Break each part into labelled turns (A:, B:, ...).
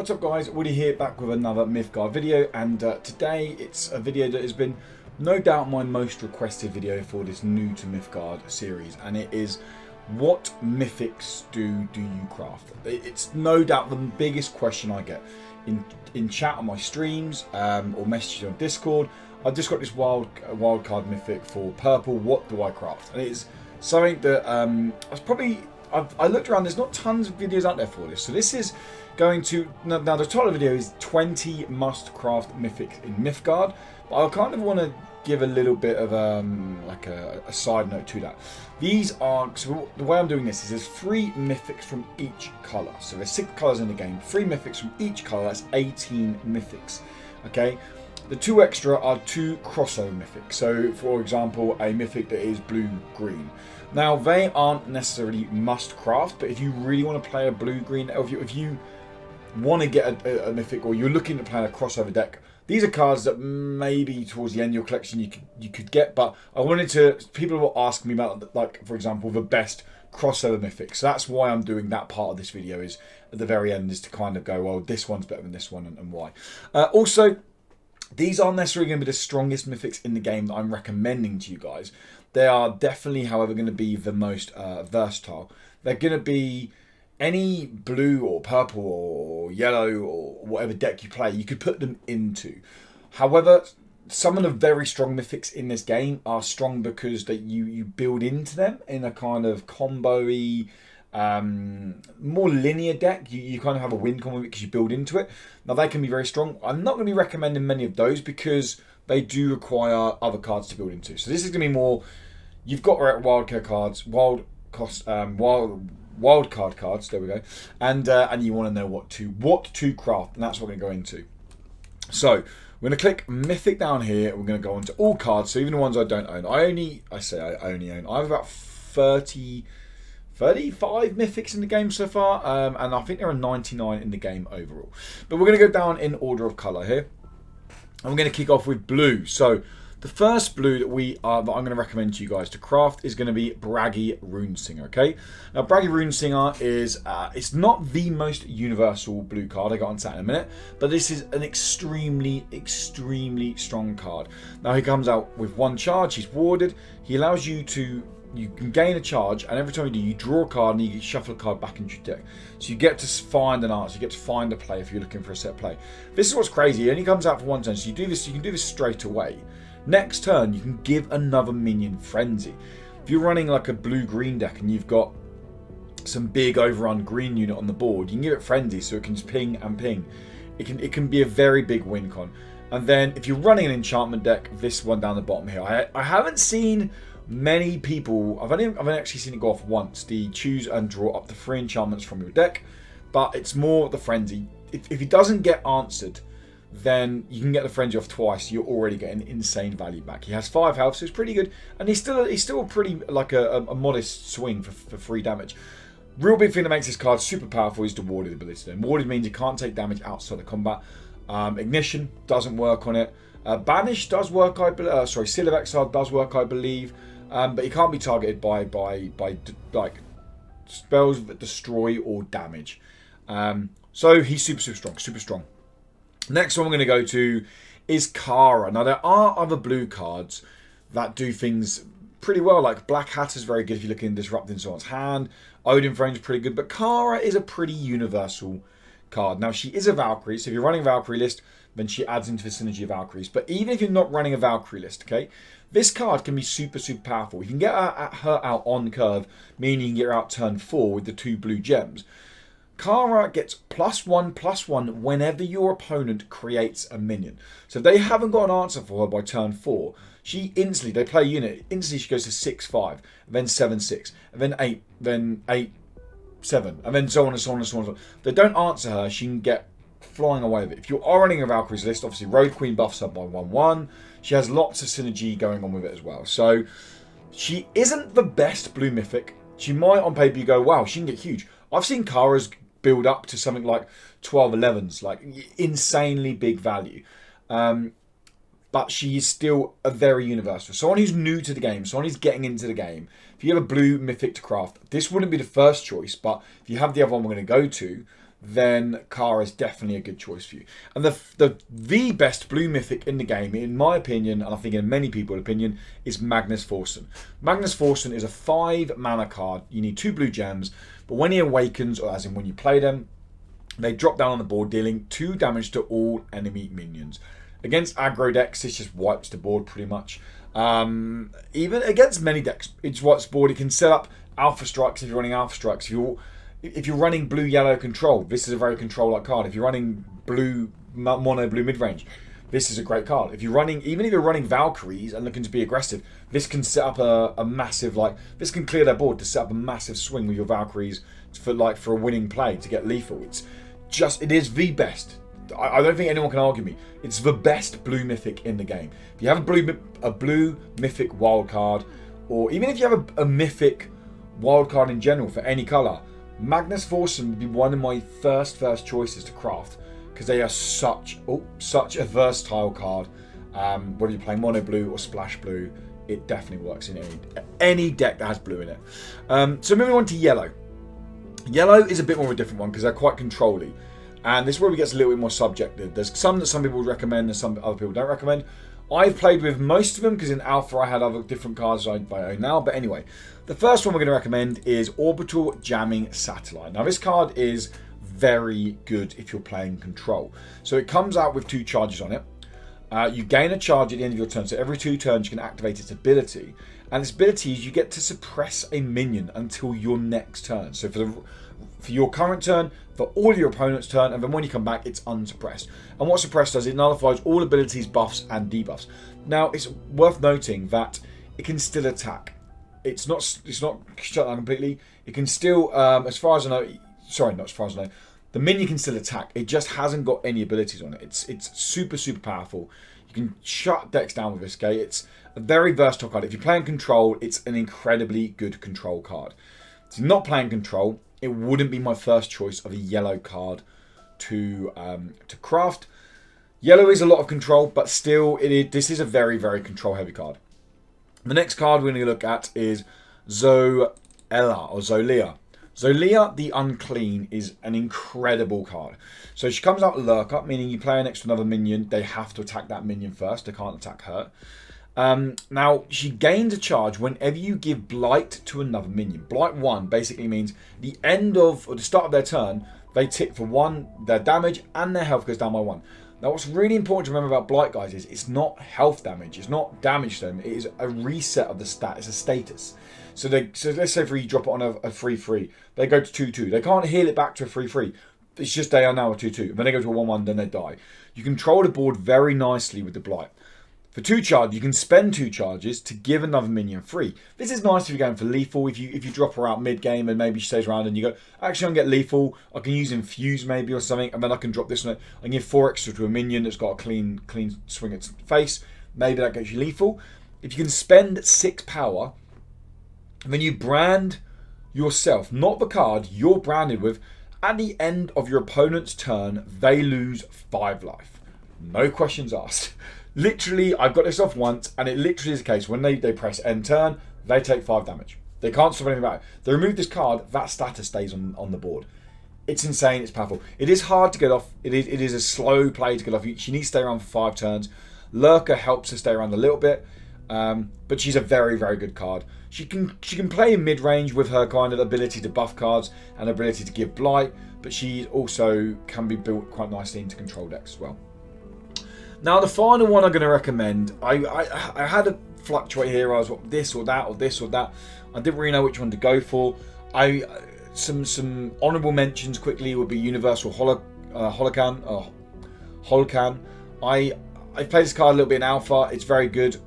A: What's up guys, Woody here, back with another Mythgard video, and today it's a video that has been no doubt my most requested video for this new to Mythgard series, and it is what mythics do you craft? It's no doubt the biggest question I get in chat on my streams or messages on Discord. I've just got this wild card mythic for purple, what do I craft? And it's something that I looked around, there's not tons of videos out there for this, so this is going to, now the title of the video is 20 must craft mythics in Mythgard, but I kind of want to give a little bit of like a side note to that. These are, so the way I'm doing this is there's 3 mythics from each colour, so there's 6 colours in the game, 3 mythics from each colour, that's 18 mythics, okay? The 2 extra are 2 crossover mythics, so for example a mythic that is blue-green. Now they aren't necessarily must craft, but if you really want to play a blue-green, if you want to get a mythic, or you're looking to play a crossover deck, these are cards that maybe towards the end of your collection you could get. But I wanted to, people will ask me about, like, for example, the best crossover mythics. So that's why I'm doing that part of this video, is at the very end, is to kind of go, well, this one's better than this one, and why. Also, these aren't necessarily going to be the strongest mythics in the game that I'm recommending to you guys. They are definitely, however, going to be the most versatile. They're going to be any blue or purple or yellow or whatever deck you play, you could put them into. However, some of the very strong mythics in this game are strong because that you build into them in a kind of combo-y, more linear deck. You kind of have a win combo because you build into it. Now they can be very strong. I'm not going to be recommending many of those because they do require other cards to build into. So this is going to be more, you've got wildcard cards, wild card cards, there we go, and you want to know what to craft, and that's what we're going to go into. So we're going to click Mythic down here. We're going to go into all cards, so even the ones I don't own. I only own, I have about 35 mythics in the game so far, and I think there are 99 in the game overall. But we're going to go down in order of colour here, and we're going to kick off with blue. So the first blue that I'm going to recommend to you guys to craft is going to be Braggy Runesinger, okay? Now, Braggy Runesinger is, it's not the most universal blue card, I got onto that in a minute, but this is an extremely, extremely strong card. Now, he comes out with 1 charge, he's warded, he allows you to, you can gain a charge, and every time you do, you draw a card and you shuffle a card back into your deck. So you get to find an answer, you get to find a play if you're looking for a set play. This is what's crazy, he only comes out for 1 turn, so you can do this straight away. Next turn, you can give another minion Frenzy. If you're running like a blue-green deck and you've got some big overrun green unit on the board, you can give it Frenzy so it can just ping and ping. It can be a very big win con. And then if you're running an enchantment deck, this one down the bottom here, I haven't seen many people, I've only actually seen it go off once, the choose and draw up to 3 enchantments from your deck, but it's more the Frenzy. If it doesn't get answered, then you can get the Frenzy off twice. You're already getting insane value back. He has 5 health, so it's pretty good, and he's still pretty like a modest swing for 3 damage. Real big thing that makes this card super powerful is the warded ability. Then warded means you can't take damage outside of combat. Ignition doesn't work on it. Banish does work, I believe. Seal of Exile does work, I believe, but he can't be targeted by like spells that destroy or damage. So he's super strong. Next one we're going to go to is Kara. Now, there are other blue cards that do things pretty well. Like Black Hat is very good if you're looking at disrupting someone's hand. Odin Frame is pretty good. But Kara is a pretty universal card. Now, she is a Valkyrie. So if you're running a Valkyrie list, then she adds into the synergy of Valkyries. But even if you're not running a Valkyrie list, okay, this card can be super powerful. You can get her out on curve, meaning you can get her out turn 4 with the 2 blue gems. Kara gets +1/+1 whenever your opponent creates a minion. So if they haven't got an answer for her by turn 4, she instantly, they play a unit, instantly she goes to 6/5, then 7/6, and then 8, then 8/7, and then so on and so on and so on. If they don't answer her, she can get flying away with it. If you are running a Valkyries list, obviously Road Queen buffs her by 1/1. She has lots of synergy going on with it as well. So she isn't the best blue mythic. She might on paper you go, wow, she can get huge. I've seen Kara's build up to something like 12/11s, like insanely big value. But she is still a very universal. Someone who's new to the game, someone who's getting into the game, if you have a blue mythic to craft, this wouldn't be the first choice, but if you have the other one we're going to go to, then Kara is definitely a good choice for you. And the best blue mythic in the game, in my opinion, and I think in many people's opinion, is Magnus Forsen. Magnus Forsen is a 5 mana card. You need 2 blue gems, but when he awakens, or as in when you play them, they drop down on the board, dealing 2 damage to all enemy minions. Against aggro decks, this just wipes the board pretty much. Even against many decks, it wipes the board. It can set up alpha strikes if you're running alpha strikes. If you're running blue-yellow control, this is a very control-like card. If you're running mono-blue mid-range, this is a great card. Even if you're running Valkyries and looking to be aggressive, this can set up a massive, this can clear their board to set up a massive swing with your Valkyries for a winning play to get lethal. It is the best. I don't think anyone can argue me. It's the best blue mythic in the game. If you have a blue mythic wild card, or even if you have a mythic wild card in general for any colour, Magnus Forsen would be one of my first choices to craft, because they are such a versatile card. Whether you're playing mono blue or splash blue, it definitely works in any deck that has blue in it. So moving on to yellow. Yellow is a bit more of a different one because they're quite controlly. And this is where it gets a little bit more subjective. There's some that some people would recommend and some other people don't recommend. I've played with most of them because in Alpha I had other different cards I own now. But anyway, the first one we're going to recommend is Orbital Jamming Satellite. Now this card is very good if you're playing Control. So it comes out with 2 charges on it. You gain a charge at the end of your turn. So every 2 turns you can activate its ability. And its ability is you get to suppress a minion until your next turn. So for your current turn, for all your opponent's turn, and then when you come back, it's unsuppressed. And what suppressed does, it nullifies all abilities, buffs, and debuffs. Now, it's worth noting that it can still attack. It's not shut down completely. It can still, as far as I know, sorry, not as far as I know, the minion can still attack. It just hasn't got any abilities on it. It's super powerful. You can shut decks down with this guy. It's a very versatile card. If you're playing Control, it's an incredibly good Control card. If you're not playing Control, it wouldn't be my first choice of a yellow card to craft. Yellow is a lot of control, but still, this is a very control heavy card. The next card we're going to look at is Zolea. Zolea the Unclean is an incredible card. So she comes out with Lurker, meaning you play her next to another minion, they have to attack that minion first, they can't attack her. Now, she gains a charge whenever you give Blight to another minion. Blight 1 basically means the end of, or the start of their turn, they tick for 1, their damage and their health goes down by 1. Now, what's really important to remember about Blight, guys, is it's not health damage. It's not damage to them. It is a reset of the stat. It's a status. So let's say you drop it on a 3-3. They go to 2-2. They can't heal it back to a 3-3. It's just they are now a 2-2. When they go to a 1-1, then they die. You control the board very nicely with the Blight. For 2 charge, you can spend 2 charges to give another minion free. This is nice if you're going for lethal. If you drop her out mid-game and maybe she stays around and you go, actually, I'm going to get lethal. I can use Infuse maybe or something, and then I can drop this one. I can give 4 extra to a minion that's got a clean swing at its face. Maybe that gets you lethal. If you can spend 6 power, then you brand yourself, not the card you're branded with. At the end of your opponent's turn, they lose 5 life. No questions asked. Literally, I've got this off once, and it literally is the case. When they press end turn, they take 5 damage. They can't stop anything about it. They remove this card, that status stays on the board. It's insane, it's powerful. It is hard to get off. It is a slow play to get off. She needs to stay around for 5 turns. Lurker helps her stay around a little bit, but she's a very good card. She can play in mid-range with her kind of ability to buff cards and ability to give Blight, but she also can be built quite nicely into control decks as well. Now, the final one I'm going to recommend, I had a fluctuate here. I was this or that or this or that. I didn't really know which one to go for. Some honourable mentions quickly would be Universal Holocan. I played this card a little bit in Alpha. It's very good.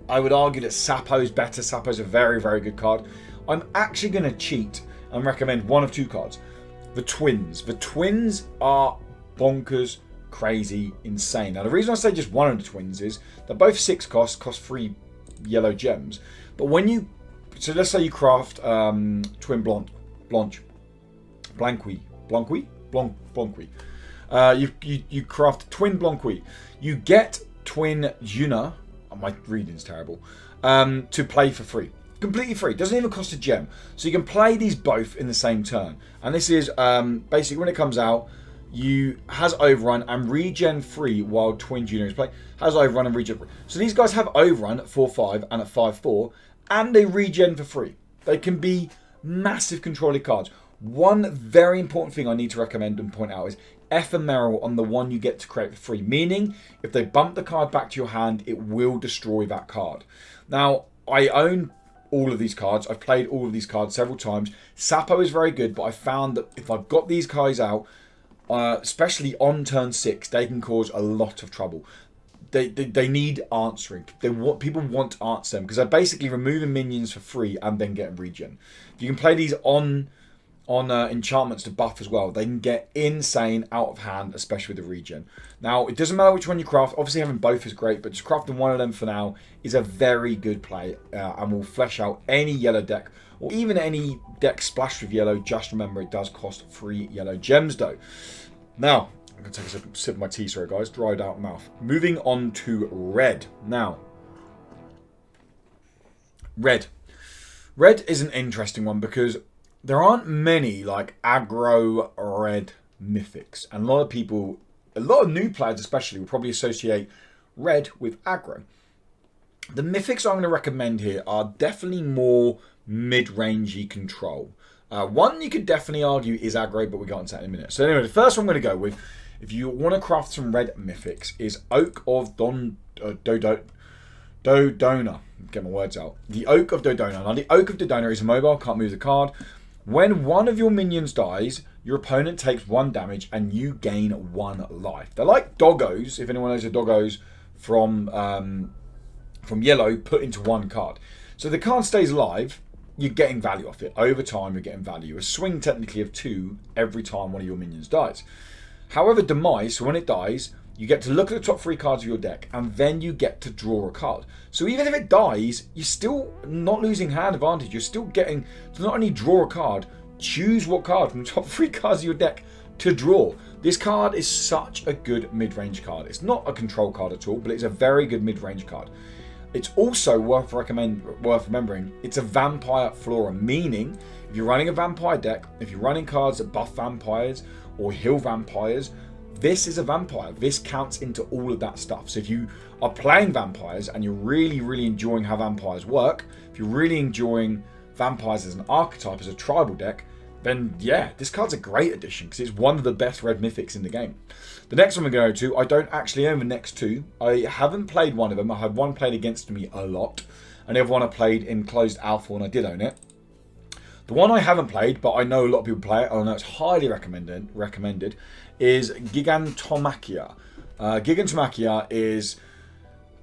A: I would argue that Sapo's better. Sapo's a very good card. I'm actually going to cheat and recommend one of 2 cards. The Twins. The Twins are bonkers, crazy, insane. Now, the reason I say just one of the Twins is they're both 6 cost 3 yellow gems. But when you, so let's say you craft Twin Blanqui. You craft Twin Blanqui. You get Twin Juna. My reading's terrible. To play for free. Completely free. Doesn't even cost a gem. So you can play these both in the same turn. And this is basically when it comes out, you has overrun and regen free while Twin Juniors play. Has overrun and regen free. So these guys have overrun at 4/5 and at 5/4, and they regen for free. They can be massive controller cards. One very important thing I need to recommend and point out is ephemeral on the one you get to create for free. Meaning, if they bump the card back to your hand, it will destroy that card. Now, I own all of these cards. I've played all of these cards several times. Sapo is very good, but I found that if I've got these guys out, especially on turn 6, they can cause a lot of trouble. They need answering. People want to answer them because they're basically removing minions for free and then getting regen. If you can play these on enchantments to buff as well, they can get insane out of hand, especially with the regen. Now, it doesn't matter which one you craft. Obviously, having both is great, but just crafting one of them for now is a very good play and will flesh out any yellow deck or even any deck splashed with yellow. Just remember, it does cost 3 yellow gems, though. Now, I'm going to take a sip of my tea, sorry guys, dried out mouth. Moving on to red. Now, red. Red is an interesting one because there aren't many like aggro red mythics. And a lot of people, a lot of new players especially, will probably associate red with aggro. The mythics I'm going to recommend here are definitely more mid-rangey control. One you could definitely argue is aggro, but we'll get into that in a minute. So anyway, the first one I'm going to go with, if you want to craft some red mythics, is Oak of Dodona. Get my words out. The Oak of Dodona. Now, the Oak of Dodona is mobile, can't move the card. When one of your minions dies, your opponent takes 1 damage and you gain 1 life. They're like doggos, if anyone knows the doggos from yellow, put into 1 card. So the card stays alive, you're getting value off it. Over time, you're getting value. A swing technically of 2 every time one of your minions dies. However, demise, so when it dies, you get to look at the top 3 cards of your deck, and then you get to draw a card. So even if it dies, you're still not losing hand advantage. You're still getting to not only draw a card, choose what card from the top 3 cards of your deck to draw. This card is such a good mid-range card. It's not a control card at all, but it's a very good mid-range card. It's also worth remembering, it's a vampire flora, meaning if you're running a vampire deck, if you're running cards that buff vampires or heal vampires, this is a vampire. This counts into all of that stuff. So if you are playing vampires and you're really, really enjoying how vampires work, if you're really enjoying vampires as an archetype, as a tribal deck, then yeah, this card's a great addition because it's one of the best red mythics in the game. The next one we're going to go to, I don't actually own the next 2. I haven't played one of them. I had one played against me a lot, and the other one I played in closed alpha when I did own it. The one I haven't played, but I know a lot of people play it, and I know it's highly recommended, is Gigantomachia. Gigantomachia is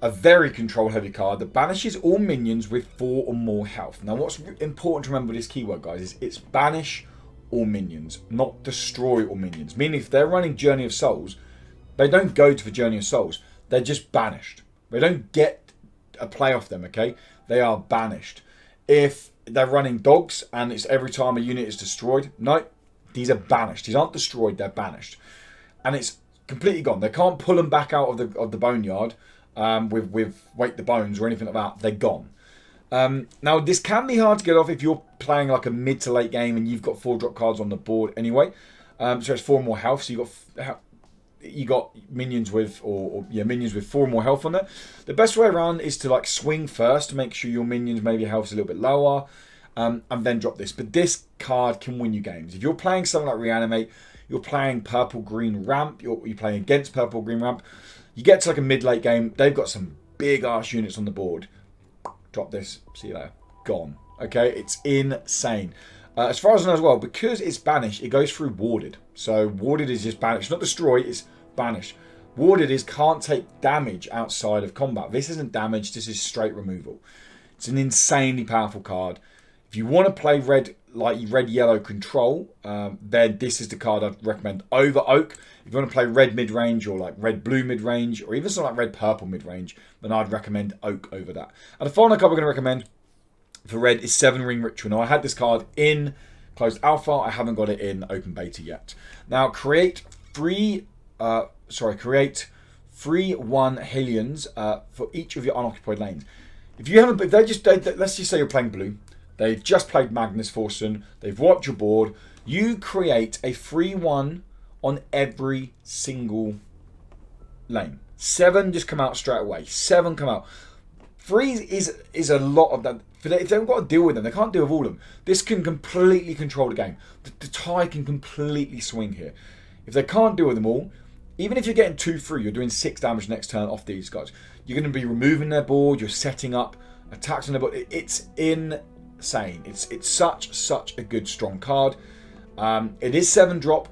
A: a very control-heavy card that banishes all minions with 4 or more health. Now, what's important to remember with this keyword, guys, is it's banish all minions, not destroy all minions. Meaning, if they're running Journey of Souls, they don't go to the Journey of Souls. They're just banished. They don't get a play off them, okay? They are banished. If they're running dogs and it's every time a unit is destroyed, no, these are banished. These aren't destroyed, they're banished. And it's completely gone. They can't pull them back out of the boneyard with Wake the Bones or anything like that. They're gone. Now, this can be hard to get off if you're playing like a mid to late game and you've got 4-drop cards on the board anyway. So it's 4 more health. So you got minions with minions with 4 more health on there. The best way around is to like swing first to make sure your minions maybe health's a little bit lower, and then drop this. But this card can win you games. If you're playing something like Reanimate, you're playing purple green ramp, you're playing against purple green ramp. You get to like a mid late game, they've got some big ass units on the board. Drop this, see you later, gone. Okay, it's insane. As far as I know as well, because it's banished, it goes through warded. So warded is just banished, not destroyed, it's banished. Warded is can't take damage outside of combat. This isn't damage, this is straight removal. It's an insanely powerful card. If you want to play red, like red-yellow control, then this is the card I'd recommend over Oak. If you want to play red mid-range or like red-blue mid-range or even something like red-purple mid-range, then I'd recommend Oak over that. And the final card we're going to recommend for red is 7 Ring Ritual. Now, I had this card in closed alpha. I haven't got it in open beta yet. Now, create 3-1 Hellions for each of your unoccupied lanes. If you haven't, if let's just say you're playing blue, they've just played Magnus Forsen, they've wiped your board, you create a free one on every single lane. 7 just come out straight away. 7 come out. 3 is a lot of that. If they haven't got to deal with them, they can't deal with all of them. This can completely control the game. The tide can completely swing here. If they can't deal with them all, even if you're getting 2-3, you're doing 6 damage next turn off these guys. You're going to be removing their board. You're setting up attacks on their board. It's insane. It's such a good strong card. It is 7 drop.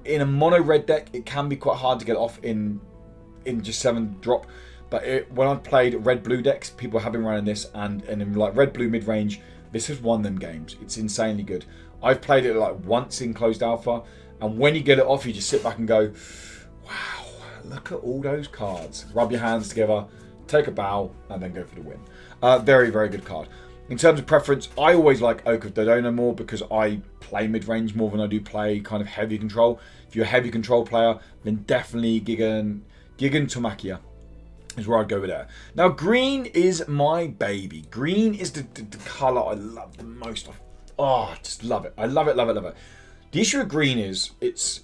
A: In a mono red deck, it can be quite hard to get off in just 7 drop. But when I've played red-blue decks, people have been running this, and in like red-blue mid-range, this has won them games. It's insanely good. I've played it like once in closed alpha, and when you get it off, you just sit back and go, wow, look at all those cards. Rub your hands together, take a bow, and then go for the win. Very, very good card. In terms of preference, I always like Oak of Dodona more because I play mid-range more than I do play kind of heavy control. If you're a heavy control player, then definitely Gigan Tomakia is where I'd go with there. Now, green is my baby. Green is the colour I love the most. I just love it. I love it. The issue with green is it's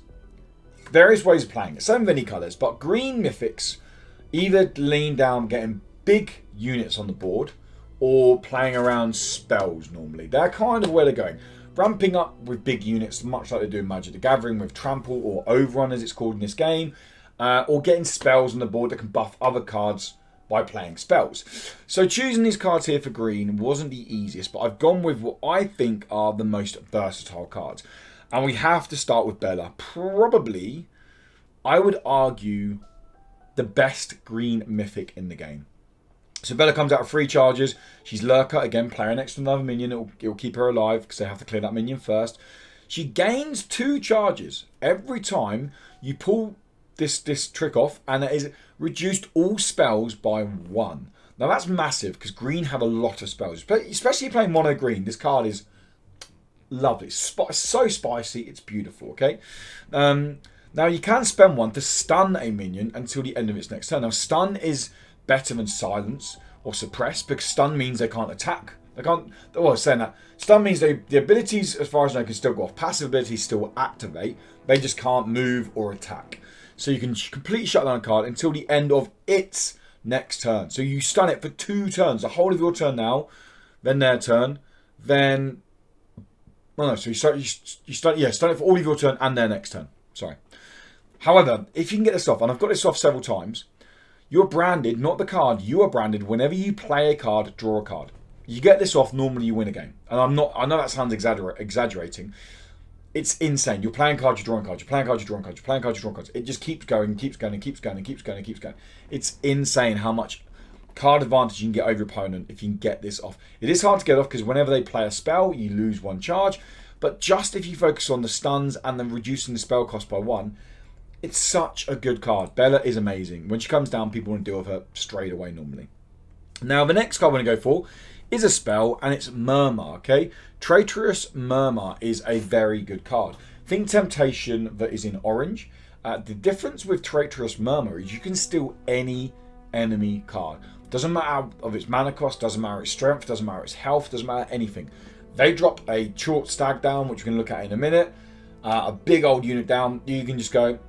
A: various ways of playing it. Same with any colours, but green Mythics either lean down getting big units on the board or playing around spells normally. They're kind of where they're going. Ramping up with big units, much like they do in Magic the Gathering with Trample or Overrun as it's called in this game. Or getting spells on the board that can buff other cards by playing spells. So choosing these cards here for green wasn't the easiest, but I've gone with what I think are the most versatile cards. And we have to start with Bella. Probably, I would argue, the best green Mythic in the game. So Bella comes out of 3 charges. She's Lurker, again, player next to another minion. It'll keep her alive because they have to clear that minion first. She gains 2 charges every time you pull this trick off, and it is reduced all spells by 1. Now that's massive because green have a lot of spells, especially playing mono green. This card is lovely, so spicy, it's beautiful. Okay, now you can spend 1 to stun a minion until the end of its next turn. Now stun is better than silence or suppress because stun means they can't attack. They can't. Well, saying that, stun means the abilities, as far as I know, can still go off. Passive abilities still activate. They just can't move or attack. So you can completely shut down a card until the end of its next turn. So you stun it for 2 turns. The whole of your turn now, then their turn, then... Oh no, so stun it for all of your turn and their next turn. Sorry. However, if you can get this off, and I've got this off several times, you're branded, not the card, you are branded whenever you play a card, draw a card. You get this off, normally you win a game. And I know that sounds exaggerating. It's insane. You're playing cards, you're drawing cards, you're playing cards, you're drawing cards, you're playing cards, you're drawing cards. It just keeps going, keeps going, and keeps going, and keeps going, and keeps going. It's insane how much card advantage you can get over your opponent if you can get this off. It is hard to get off because whenever they play a spell, you lose 1 charge. But just if you focus on the stuns and then reducing the spell cost by 1, it's such a good card. Bella is amazing. When she comes down, people want to deal with her straight away normally. Now, the next card I'm going to go for is a spell, and it's Murmur, okay? Traitorous Murmur is a very good card. Think Temptation that is in orange. The difference with Traitorous Murmur is you can steal any enemy card. Doesn't matter of its mana cost, doesn't matter its strength, doesn't matter its health, doesn't matter anything. They drop a short stag down, which we're going to look at in a minute. A big old unit down. You can just go,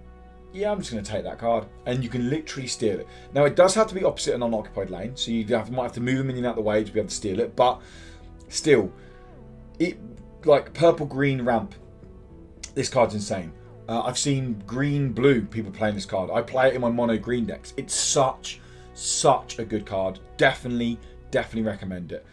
A: yeah, I'm just going to take that card. And you can literally steal it. Now, it does have to be opposite an unoccupied lane. So you might have to move a minion out of the way to be able to steal it. But still, it like purple-green ramp. This card's insane. I've seen green-blue people playing this card. I play it in my mono-green decks. It's such a good card. Definitely recommend it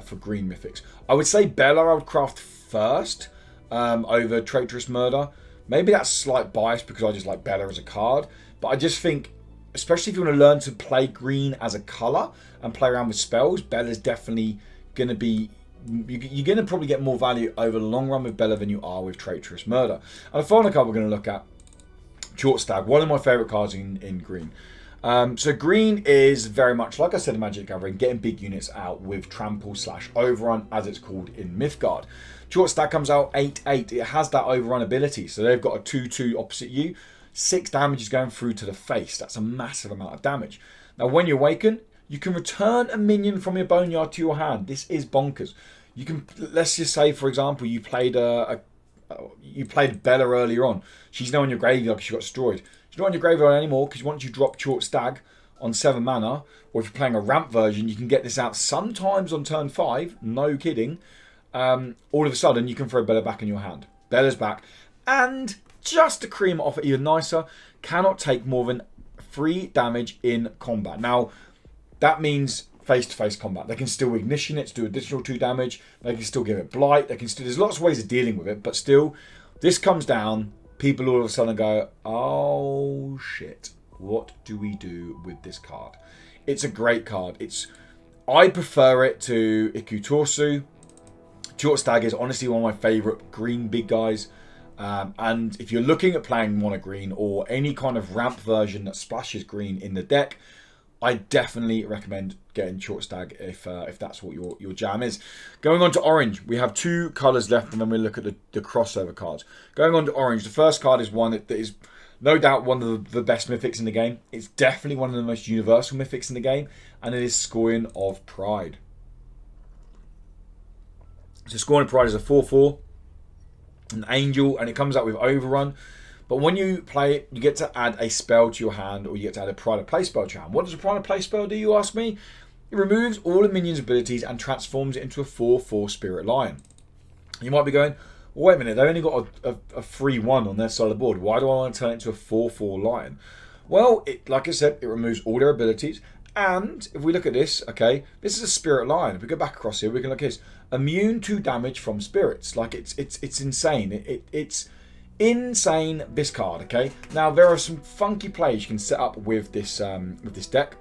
A: for green Mythics. I would say Bella I would craft first over Traitorous Murder. Maybe that's slight bias because I just like Bella as a card. But I just think, especially if you want to learn to play green as a colour and play around with spells, Bella's definitely going to be... You're going to probably get more value over the long run with Bella than you are with Traitorous Murder. And the final card we're going to look at, Short Stag, one of my favourite cards in green. So green is very much, like I said in Magic the Gathering, getting big units out with Trample / Overrun, as it's called in Mythgard. Short Stag comes out 8/8. It has that Overrun ability. So they've got a 2/2 opposite you. 6 damage is going through to the face. That's a massive amount of damage. Now when you awaken, You can return a minion from your boneyard to your hand. This is bonkers. You can, let's just say, for example, you played Bella earlier on. She's now in your graveyard because she got destroyed. She's not in your graveyard anymore because once you drop Short Stag on 7 mana, or if you're playing a ramp version, you can get this out sometimes on turn 5. No kidding. All of a sudden, you can throw Bella back in your hand. Bella's back. And just to cream it off it even nicer, cannot take more than 3 damage in combat. Now, that means face-to-face combat. They can still ignition it to do additional 2 damage. They can still give it blight. They can still. There's lots of ways of dealing with it, but still, this comes down. People all of a sudden go, oh shit, what do we do with this card? It's a great card. I prefer it to Ikutorsu. Short Stag is honestly one of my favourite green big guys. And if you're looking at playing mono green or any kind of ramp version that splashes green in the deck, I definitely recommend getting Short Stag if that's what your jam is. Going on to orange, we have 2 colours left, and then we look at the crossover cards. Going on to orange, the first card is one that is no doubt one of the best Mythics in the game. It's definitely one of the most universal Mythics in the game, and it is Scorn of Pride. So Scorn of Pride is a 4/4, an angel, and it comes out with Overrun. But when you play it, you get to add a spell to your hand, or you get to add a Pride of Play spell to your hand. What does a Pride of Play spell do, you ask me? It removes all the minions' abilities and transforms it into a 4/4 Spirit Lion. You might be going, well, wait a minute, they've only got a 3/1 on their side of the board. Why do I want to turn it into a 4/4 Lion? Well, like I said, it removes all their abilities. And if we look at this, okay, this is a Spirit Lion. If we go back across here, we can look at this. Immune to damage from spirits. Like, it's insane. It's insane, this card, okay? Now, there are some funky plays you can set up with this deck,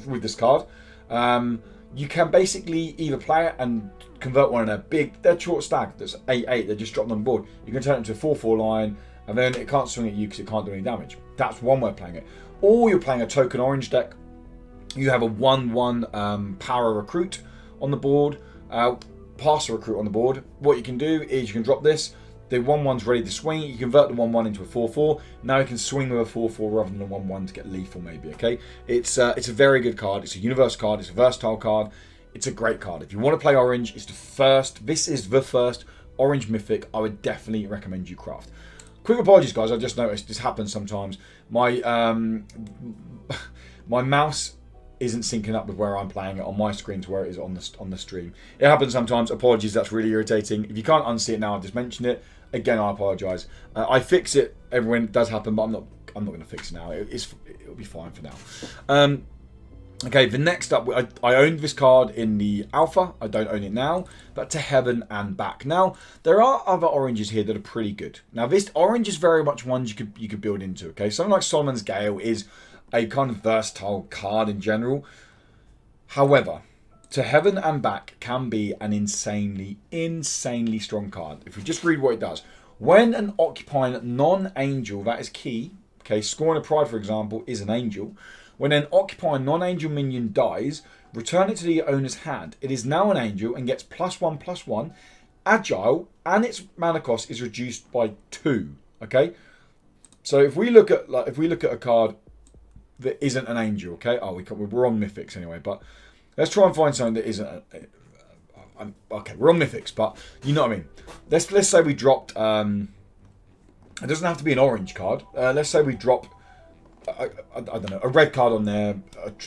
A: with this card. You can basically either play it and convert one of their Short Stag that's 8/8, they just dropped on the board. You can turn it into a 4/4 Lion, and then it can't swing at you because it can't do any damage. That's one way of playing it. Or you're playing a token orange deck. You have a 1/1 power recruit on the board, passer recruit on the board. What you can do is you can drop this. The 1/1's ready to swing. You convert the 1/1 into a 4/4. Now you can swing with a 4/4 rather than a 1/1 to get lethal, maybe. Okay, it's a very good card. It's a universal card. It's a versatile card. It's a great card. If you want to play orange, it's the first. This is the first orange Mythic I would definitely recommend you craft. Quick apologies, guys. I just noticed this happens sometimes. My my mouse isn't syncing up with where I'm playing it on my screen to where it is on the stream. It happens sometimes. Apologies, that's really irritating. If you can't unsee it now, I've just mentioned it. Again, I apologise. I fix it every when it does happen, but I'm not going to fix it now. It'll be fine for now. Okay, the next up, I owned this card in the alpha. I don't own it now, but To Heaven and Back. Now, there are other oranges here that are pretty good. Now, this orange is very much ones you could build into. Okay, something like Solomon's Gale is a kind of versatile card in general. However, To Heaven and Back can be an insanely strong card. If we just read what it does. When an occupying non-angel, that is key. Okay, Scorn of Pride, for example, is an angel. When an occupying non-angel minion dies, return it to the owner's hand. It is now an angel and gets +1/+1, agile, and its mana cost is reduced by 2. Okay, so if we look at a card that isn't an angel, okay, we're on Mythics anyway, but let's try and find something that isn't. Okay, we're on Mythics, but you know what I mean. Let's say we dropped. It doesn't have to be an orange card. Let's say we drop. I don't know, a red card on there,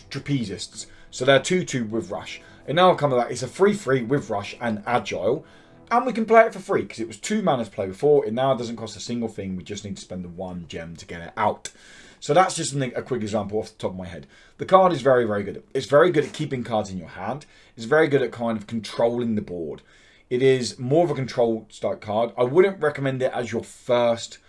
A: Trapezists. So they're 2/2 with Rush. And now I'll come to that. It's a 3/3 with Rush and Agile. And we can play it for free because it was 2 mana to play before. It now doesn't cost a single thing. We just need to spend the 1 gem to get it out. So that's just a quick example off the top of my head. The card is very, very good. It's very good at keeping cards in your hand. It's very good at kind of controlling the board. It is more of a control style card. I wouldn't recommend it as your first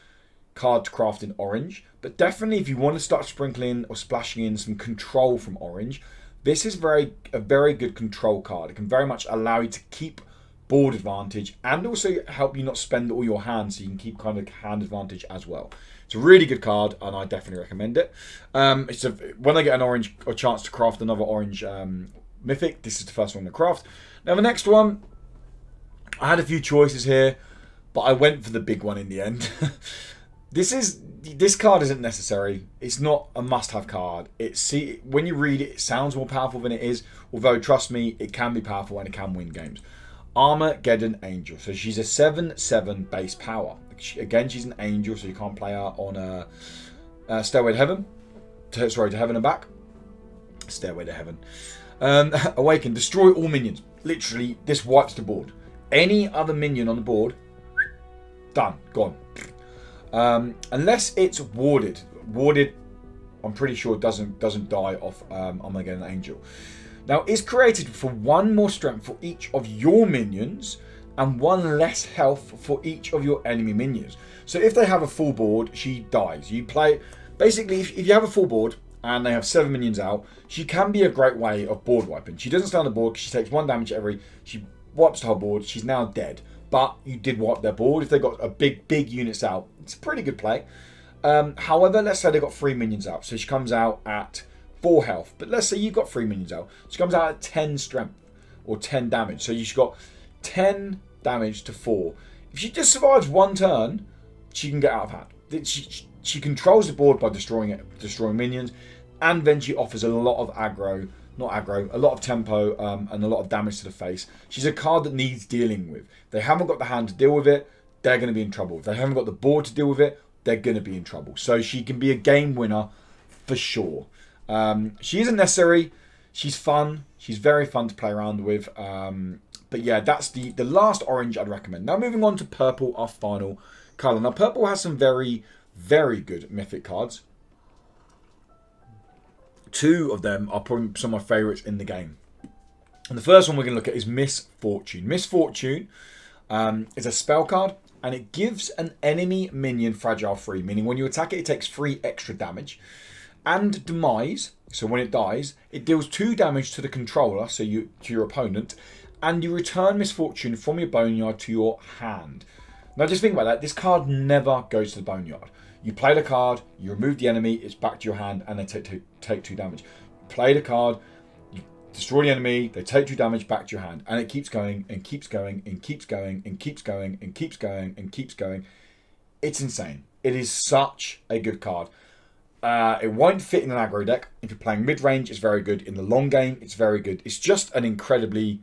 A: card to craft in orange, but definitely if you want to start sprinkling or splashing in some control from orange, this is a very good control card. It can very much allow you to keep board advantage and also help you not spend all your hands, so you can keep kind of hand advantage as well. It's a really good card and I definitely recommend it. When I get an orange or chance to craft another orange Mythic, this is the first one to craft. Now the next one, I had a few choices here, but I went for the big one in the end. This card isn't necessary. It's not a must-have card. When you read it, it sounds more powerful than it is. Although, trust me, it can be powerful and it can win games. Armageddon Angel. So she's a 7/7 base power. Again, she's an angel, so you can't play her on a Stairway to Heaven. To Heaven and Back. Stairway to Heaven. Awaken. Destroy all minions. Literally, this wipes the board. Any other minion on the board, done, gone. Unless it's warded. Warded, I'm pretty sure doesn't die off Armageddon Angel. Now, it's created for 1 more strength for each of your minions and 1 less health for each of your enemy minions. So if they have a full board, she dies. You play... Basically, if you have a full board and they have 7 minions out, she can be a great way of board wiping. She doesn't stay on the board because she takes 1 damage every... She wipes the whole board. She's now dead. But you did wipe their board. If they got a big units out, it's a pretty good play. However, let's say they got 3 minions out. So she comes out at 4 health. But let's say you've got 3 minions out. She comes out at 10 strength or 10 damage. So you've got 10 damage to 4. If she just survives 1 turn, she can get out of hand. She controls the board by destroying minions. And then she offers a lot of aggro. Not aggro, a lot of tempo and a lot of damage to the face. She's a card that needs dealing with. If they haven't got the hand to deal with it, they're going to be in trouble. If they haven't got the board to deal with it, they're going to be in trouble. So she can be a game winner for sure. She isn't necessary. She's fun. She's very fun to play around with. But yeah, that's the last orange I'd recommend. Now moving on to purple, our final colour. Now purple has some very, very good mythic cards. 2 of them are probably some of my favourites in the game. And the first one we're going to look at is Misfortune. Misfortune is a spell card, and it gives an enemy minion fragile free, meaning when you attack it, it takes 3 extra damage. And demise, so when it dies, it deals 2 damage to the controller, so to your opponent, and you return Misfortune from your boneyard to your hand. Now just think about that. This card never goes to the boneyard. You play the card, you remove the enemy, it's back to your hand, and they take 2 damage. You play the card, you destroy the enemy, they take 2 damage, back to your hand. And it keeps going, and keeps going, and keeps going, and keeps going, and keeps going, and keeps going. It's insane. It is such a good card. It won't fit in an aggro deck. If you're playing mid-range, it's very good. In the long game, it's very good. It's just an incredibly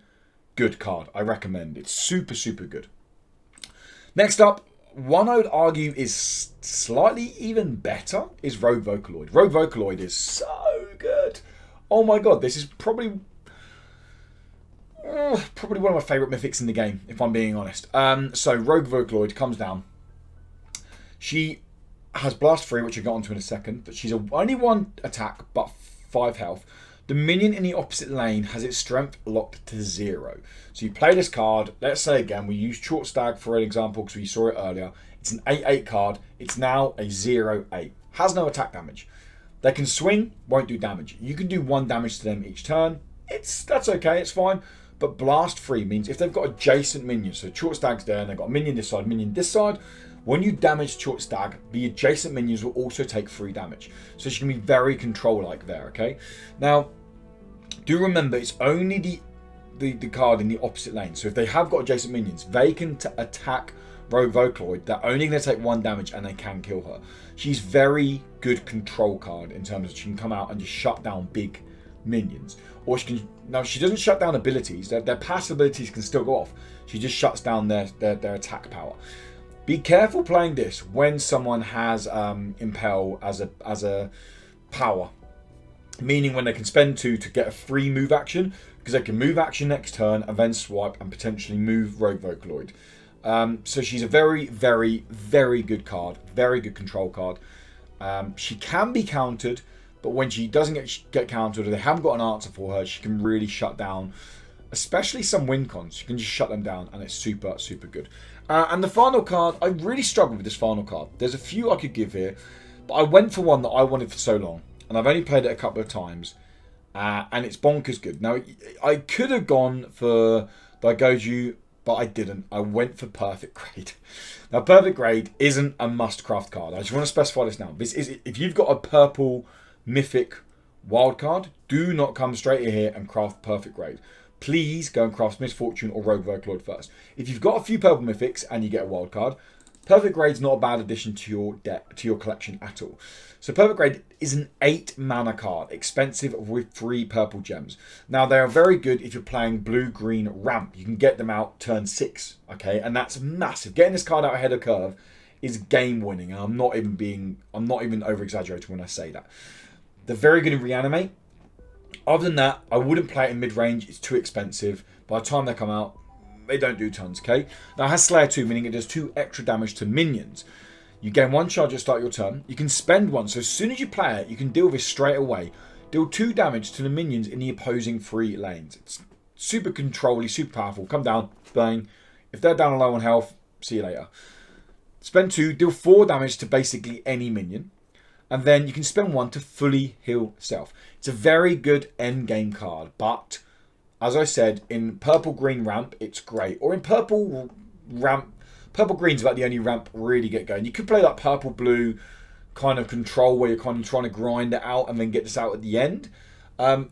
A: good card. I recommend. It's super, super good. Next up, one I would argue is slightly even better is Rogue Vocaloid. Rogue Vocaloid is so good. Oh my god, this is probably one of my favourite mythics in the game, if I'm being honest. So Rogue Vocaloid comes down. She has Blast Free, which I'll get onto in a second, but she's only 1 attack, but 5 health. The minion in the opposite lane has its strength locked to 0. So you play this card. Let's say again, we use Short Stag for an example because we saw it earlier. It's an 8/8 card. It's now a 0/8. Has no attack damage. They can swing, won't do damage. You can do 1 damage to them each turn. That's okay, it's fine. But Blast Free means if they've got adjacent minions, so Short Stag's there and they've got a minion this side, when you damage Short Stag, the adjacent minions will also take 3 damage. So she can be very control-like there, okay? Now, do remember, it's only the card in the opposite lane. So if they have got adjacent minions, they can attack Rogue Vocaloid. They're only going to take 1 damage and they can kill her. She's very good control card in terms of she can come out and just shut down big minions. Or she can... Now, she doesn't shut down abilities. Their passive abilities can still go off. She just shuts down their attack power. Be careful playing this when someone has Impel as a power. Meaning when they can spend 2 to get a free move action, because they can move action next turn and then swipe and potentially move Rogue Vocaloid. So she's a very, very, very good card. Very good control card. She can be countered, but when she doesn't get countered or they haven't got an answer for her, she can really shut down, especially some win cons. You can just shut them down and it's super, super good. And the final card, I really struggled with this final card. There's a few I could give here, but I went for one that I wanted for so long. And I've only played it a couple of times. And it's bonkers good. Now, I could have gone for Daigoju, but I didn't. I went for Perfect Grade. Now, Perfect Grade isn't a must-craft card. I just want to specify this now. If you've got a purple Mythic wildcard, do not come straight in here and craft Perfect Grade. Please go and craft Misfortune or Rogue Vocaloid first. If you've got a few purple Mythics and you get a wildcard, Perfect Grade's not a bad addition to your deck, to your collection at all. So Perfect Grade is an 8 mana card, expensive with 3 purple gems. Now they are very good if you're playing blue-green ramp. You can get them out turn 6, okay, and that's massive. Getting this card out ahead of curve is game winning, and I'm not even over exaggerating when I say that. They're very good in reanimate. Other than that, I wouldn't play it in mid range. It's too expensive. By the time they come out, they don't do tons, okay? Now it has Slayer 2, meaning it does 2 extra damage to minions. You gain 1 charge at the start of your turn. You can spend 1, so as soon as you play it, you can deal with this straight away. Deal 2 damage to the minions in the opposing 3 lanes. It's super controlly, super powerful. Come down, bang. If they're down low on health, see you later. Spend 2, deal 4 damage to basically any minion. And then you can spend 1 to fully heal self. It's a very good end game card, but as I said, in purple-green ramp, it's great. Or in purple ramp, purple-green's about the only ramp really get going. You could play that purple-blue kind of control where you're kind of trying to grind it out and then get this out at the end.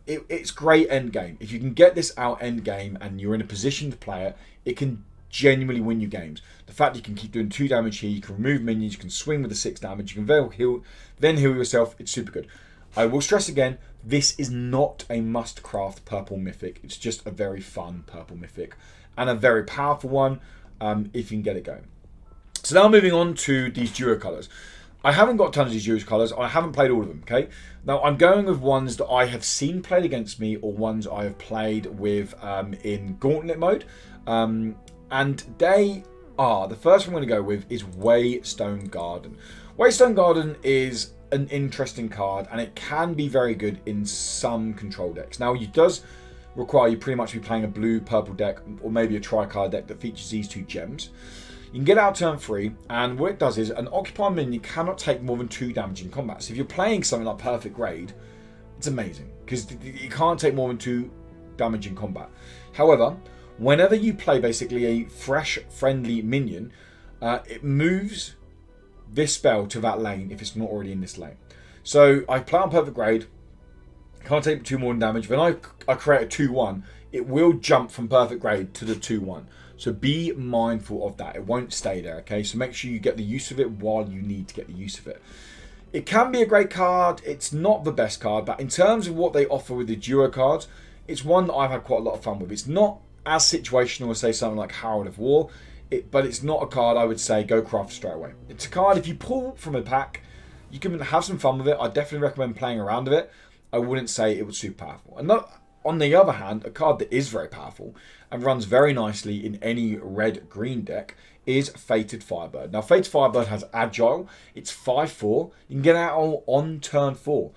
A: It's great end game. If you can get this out end game and you're in a position to play it, it can genuinely win you games. The fact that you can keep doing 2 damage here, you can remove minions, you can swing with the 6 damage, you can then heal yourself, it's super good. I will stress again, this is not a must-craft purple mythic. It's just a very fun purple mythic. And a very powerful one, if you can get it going. So now moving on to these duo colours. I haven't got tons of these duo colours. I haven't played all of them, okay? Now, I'm going with ones that I have seen played against me or ones I have played with in Gauntlet mode. And they are, the first one I'm going to go with is Waystone Garden. Waystone Garden is an interesting card, and it can be very good in some control decks. Now, it does require you pretty much be playing a blue-purple deck, or maybe a tri-card deck that features these 2 gems. You can get out turn 3, and what it does is, an occupied minion cannot take more than 2 damage in combat. So if you're playing something like Perfect Grade, it's amazing, because you can't take more than 2 damage in combat. However, whenever you play basically a fresh, friendly minion, it moves this spell to that lane if it's not already in this lane. So I play on Perfect Grade, can't take 2 more damage. When I create a 2-1, it will jump from Perfect Grade to the 2-1. So be mindful of that. It won't stay there, okay? So make sure you get the use of it while you need to get the use of it. It can be a great card. It's not the best card, but in terms of what they offer with the duo cards, it's one that I've had quite a lot of fun with. It's not as situational as, say, something like Herald of War, but it's not a card I would say go craft straight away. It's a card, if you pull from a pack, you can have some fun with it. I definitely recommend playing around with it. I wouldn't say it was super powerful. And on the other hand, a card that is very powerful and runs very nicely in any red-green deck is Fated Firebird. Now, Fated Firebird has Agile. It's 5/4. You can get out on turn 4.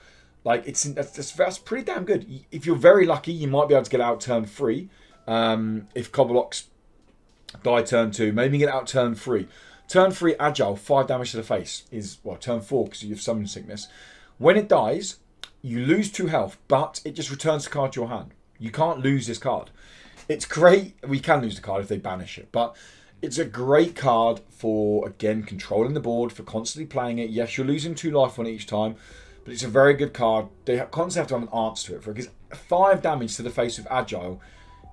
A: Like, that's pretty damn good. If you're very lucky, you might be able to get out turn 3. If Cobbleox die turn 2, maybe get out turn 3. Turn 3 Agile, 5 damage to the face is, well, turn 4 because you have Summon Sickness. When it dies, you lose 2 health, but it just returns the card to your hand. You can't lose this card. It's great. We can lose the card if they banish it, but it's a great card for, again, controlling the board, for constantly playing it. Yes, you're losing 2 life on each time, but it's a very good card. They constantly have to have an answer to it, because 5 damage to the face with Agile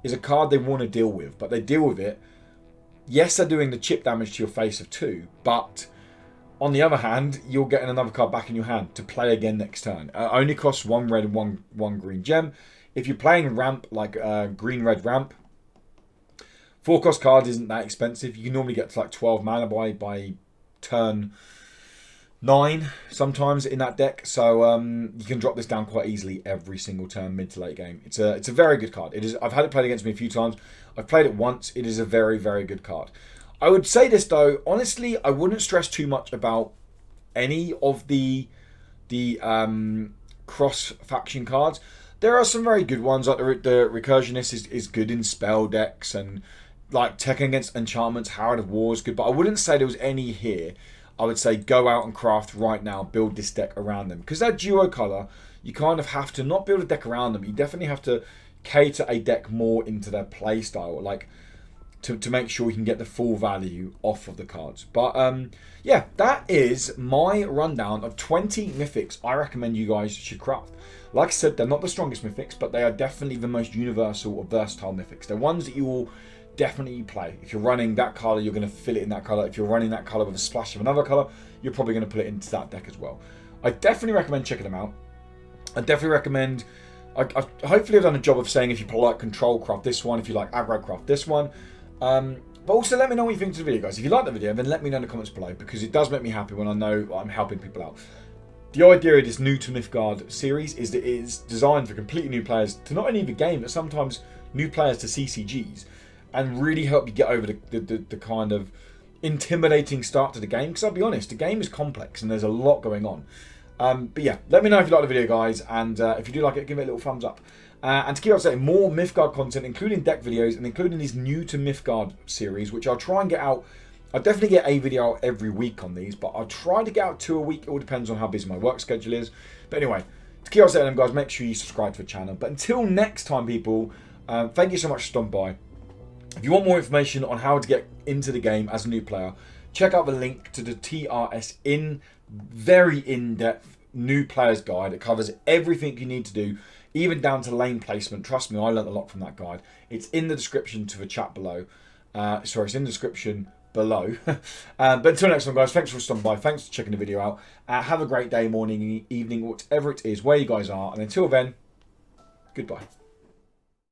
A: is a card they want to deal with, but they deal with it. Yes, they're doing the chip damage to your face of 2, but on the other hand, you're getting another card back in your hand to play again next turn. Only costs 1 red and 1 green gem. If you're playing ramp, like green-red ramp, 4-cost cards isn't that expensive. You can normally get to like 12 mana by turn 9 sometimes in that deck. So you can drop this down quite easily every single turn, mid to late game. It's a very good card. It is. I've had it played against me a few times. I've played it once. It is a very, very good card. I would say this though, honestly, I wouldn't stress too much about any of the cross-faction cards. There are some very good ones, like the Recursionist is good in spell decks, and like Tekken against Enchantments, Herald of War is good, but I wouldn't say there was any here. I would say go out and craft right now, build this deck around them. Because that duo colour, you kind of have to not build a deck around them, you definitely have to cater a deck more into their play style, like to make sure you can get the full value off of the cards. But yeah, that is my rundown of 20 Mythics I recommend you guys should craft. Like I said, they're not the strongest Mythics, but they are definitely the most universal or versatile Mythics. They're ones that you will definitely play. If you're running that colour, you're going to fill it in that colour. If you're running that colour with a splash of another colour, you're probably going to put it into that deck as well. I definitely recommend checking them out. I definitely recommend... hopefully I've done a job of saying if you like control, craft this one. If you like aggro, craft this one. But also let me know what you think of the video, guys. If you like the video, then let me know in the comments below, because it does make me happy when I know I'm helping people out. The idea of this new to Mythgard series is that it is designed for completely new players to not only the game, but sometimes new players to CCGs, and really help you get over the kind of intimidating start to the game. Because I'll be honest, the game is complex and there's a lot going on. But yeah, let me know if you like the video, guys, and if you do like it, give it a little thumbs up. And to keep up to date, more Mythgard content, including deck videos, and including these new to Mythgard series, which I'll try and get out. I'll definitely get a video out every week on these, but I'll try to get out 2 a week. It all depends on how busy my work schedule is. But anyway, to keep up to date with them, guys, make sure you subscribe to the channel. But until next time, people, thank you so much for stopping by. If you want more information on how to get into the game as a new player, check out the link to the TRS very in-depth new player's guide. It covers everything you need to do, even down to lane placement. Trust me, I learned a lot from that guide. It's in the description to the chat below. Sorry, it's in the description below. But until next time, guys, thanks for stopping by. Thanks for checking the video out. Have a great day, morning, evening, whatever it is, where you guys are. And until then, goodbye.